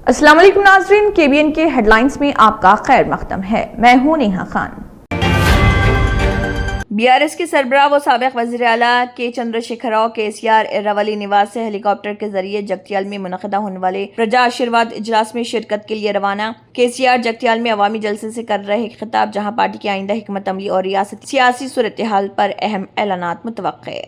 السلام علیکم ناظرین، KBN کے ہیڈ لائنز میں آپ کا خیر مقدم ہے۔ میں ہوں نیہا خان۔ BRS کے سربراہ و سابق وزیر اعلیٰ کے چندر شیکھر راؤ KCR ایراولی نواس سے ہیلی کاپٹر کے ذریعے جگتیال میں منعقدہ ہونے والے پرجا آشیرواد اجلاس میں شرکت کے لیے روانہ۔ KCR جگتیال میں عوامی جلسے سے کر رہے خطاب، جہاں پارٹی کی آئندہ حکمت عملی اور ریاستی سیاسی صورتحال پر اہم اعلانات متوقع۔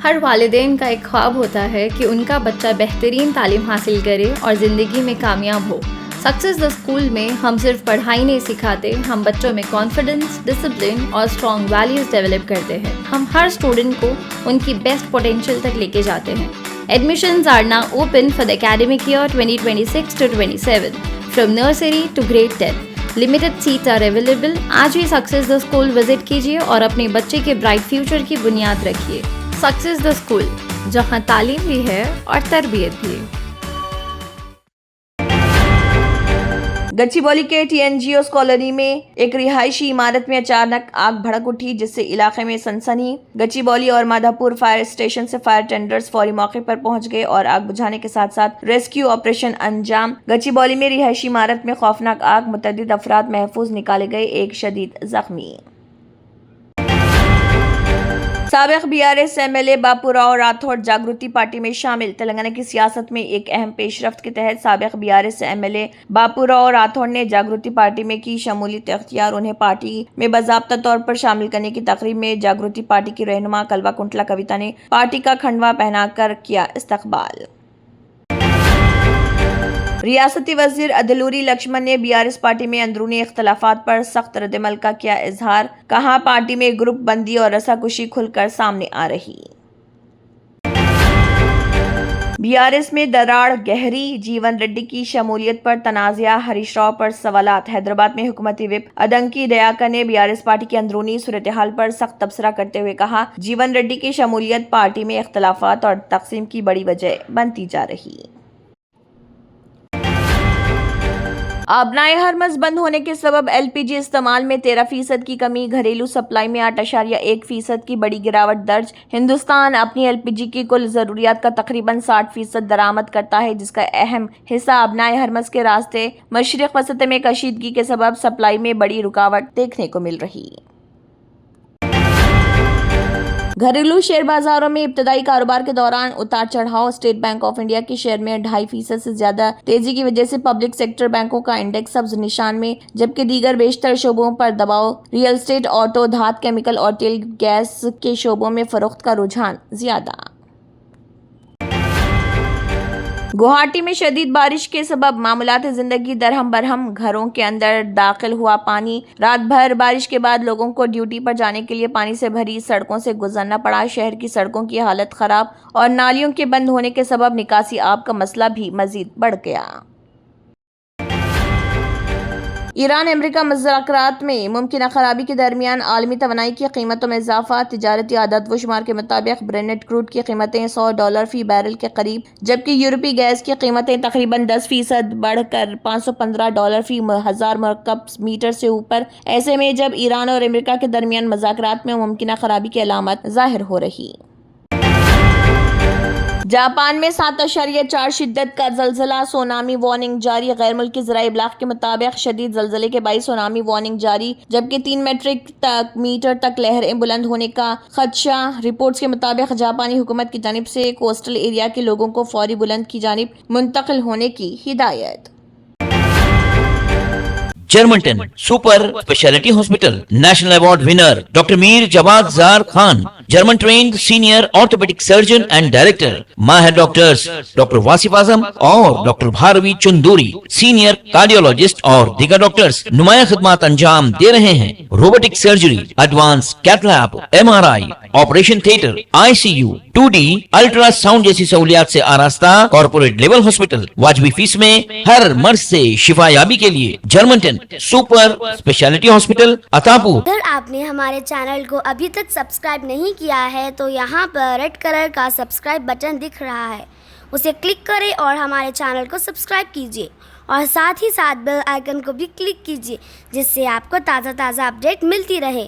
ہر والدین کا ایک خواب ہوتا ہے کہ ان کا بچہ بہترین تعلیم حاصل کرے اور زندگی میں کامیاب ہو۔ سکسیس دا اسکول میں ہم صرف پڑھائی نہیں سکھاتے، ہم بچوں میں کانفیڈنس، ڈسپلن اور اسٹرانگ ویلیوز ڈیولپ کرتے ہیں۔ ہم ہر اسٹوڈنٹ کو ان کی بیسٹ پوٹینشیل تک لے کے جاتے ہیں۔ Admissions are now open for the academic year 2026-27 from nursery to grade 10. Limited seats are available. آج ہی سکسیس دا اسکول وزٹ کیجیے اور اپنے بچے کے برائٹ فیوچر کی بنیاد رکھیے۔ سکسیس دا اسکول، جہاں تعلیم بھی ہے اور تربیت بھی۔ گچی باؤلی کے TNGOs کالونی میں ایک رہائشی عمارت میں اچانک آگ بھڑک اٹھی، جس سے علاقے میں سنسنی۔ گچی باؤلی اور مادھا پور فائر اسٹیشن سے فائر ٹینڈرز فوری موقع پر پہنچ گئے اور آگ بجھانے کے ساتھ ساتھ ریسکیو آپریشن انجام۔ گچی باؤلی میں رہائشی عمارت میں خوفناک آگ، متعدد افراد محفوظ نکالے گئے، ایک شدید زخمی۔ سابق BRS MLA Bapu Rao Rathod Jagruthi party میں شامل۔ تلنگانہ کی سیاست میں ایک اہم پیش رفت کے تحت سابق BRS MLA باپو راؤ راتھوڑ نے جاگرتی پارٹی میں کی شمولیت اختیار۔ انہیں پارٹی میں باضابطہ طور پر شامل کرنے کی تقریب میں جاگرتی پارٹی کی رہنما کلوا کنٹلا کویتا نے پارٹی کا کھنڈوا پہنا کر کیا استقبال۔ ریاستی وزیر ادھلوری لکشمن نے BRS پارٹی میں اندرونی اختلافات پر سخت ردعمل کا کیا اظہار۔ کہا، پارٹی میں گروپ بندی اور رسا کشی کھل کر سامنے آ رہی۔ BRS میں دراڑ گہری، جیون ریڈی کی شمولیت پر تنازعہ، ہریش راؤ پر سوالات۔ حیدرآباد میں حکومتی وپ ادنکی دیاکر نے BRS پارٹی کی اندرونی صورتحال پر سخت تبصرہ کرتے ہوئے کہا، جیون ریڈی کی شمولیت پارٹی میں اختلافات اور تقسیم کی بڑی وجہ بنتی جا رہی۔ آبنائے ہرمز بند ہونے کے سبب LPG استعمال میں 13% کی کمی، گھریلو سپلائی میں 8.1% کی بڑی گراوٹ درج۔ ہندوستان اپنی LPG کی کل ضروریات کا تقریباً 60% درآمد کرتا ہے، جس کا اہم حصہ آبنائے ہرمز کے راستے مشرق وسط میں کشیدگی کے سبب سپلائی میں بڑی رکاوٹ دیکھنے کو مل رہی۔ گھریلو شیئر بازاروں میں ابتدائی کاروبار کے دوران اتار چڑھاؤ۔ اسٹیٹ بینک آف انڈیا کے شیئر میں 2.5% سے زیادہ تیزی کی وجہ سے پبلک سیکٹر بینکوں کا انڈیکس سبز نشان میں، جبکہ دیگر بیشتر شعبوں پر دباؤ۔ ریئل اسٹیٹ، آٹو، دھات، کیمیکل اور تیل گیس کے شعبوں میں فروخت کا رجحان زیادہ۔ گوہاٹی میں شدید بارش کے سبب معمولات زندگی درہم برہم، گھروں کے اندر داخل ہوا پانی۔ رات بھر بارش کے بعد لوگوں کو ڈیوٹی پر جانے کے لیے پانی سے بھری سڑکوں سے گزرنا پڑا۔ شہر کی سڑکوں کی حالت خراب اور نالیوں کے بند ہونے کے سبب نکاسی آب کا مسئلہ بھی مزید بڑھ گیا۔ ایران امریکہ مذاکرات میں ممکنہ خرابی کے درمیان، عالمی توانائی کی قیمتوں میں اضافہ۔ تجارتی اعداد و شمار کے مطابق برنٹ کروڈ کی قیمتیں $100 فی بیرل کے قریب، جبکہ یورپی گیس کی قیمتیں تقریباً 10% بڑھ کر $515 فی 1000 مرکب میٹر سے اوپر۔ ایسے میں جب ایران اور امریکہ کے درمیان مذاکرات میں ممکنہ خرابی کی علامات ظاہر ہو رہی۔ جاپان میں 7.4 شدت کا زلزلہ، سونامی وارننگ جاری۔ غیر ملکی ذرائع ابلاغ کے مطابق شدید زلزلے کے باعث سونامی وارننگ جاری، جبکہ 3 میٹر تک لہریں بلند ہونے کا خدشہ۔ رپورٹس کے مطابق جاپانی حکومت کی جانب سے کوسٹل ایریا کے لوگوں کو فوری بلند کی جانب منتقل ہونے کی ہدایت۔ Germanten super speciality hospital, national award winner doctor Mir Jawad Zar Khan, German trained senior orthopaedic surgeon and director, ماہر ڈاکٹرز ڈاکٹر واصف اعظم اور doctor Bharavi Chanduri, senior cardiologist اور دیگر ڈاکٹرز نمایاں خدمات انجام دے رہے ہیں۔ Robotic surgery, advance cath lab, MRI، operation theatre, ICU، 2D ultra sound جیسی سہولیات سے آراستہ کارپوریٹ لیول ہاسپٹل، واجبی فیس میں ہر مرض سے شفا یابی کے لیے جرمنٹن سپر اسپیشلٹی ہاسپٹل عطاپور۔ اگر آپ نے ہمارے چینل کو ابھی تک سبسکرائب نہیں کیا ہے تو یہاں پر ریڈ کلر کا سبسکرائب بٹن دکھ رہا ہے، اسے کلک کریں اور ہمارے چینل کو سبسکرائب کیجیے، اور ساتھ ہی ساتھ بیل آئیکن کو بھی کلک کیجیے، جس سے آپ کو تازہ اپڈیٹ ملتی رہے۔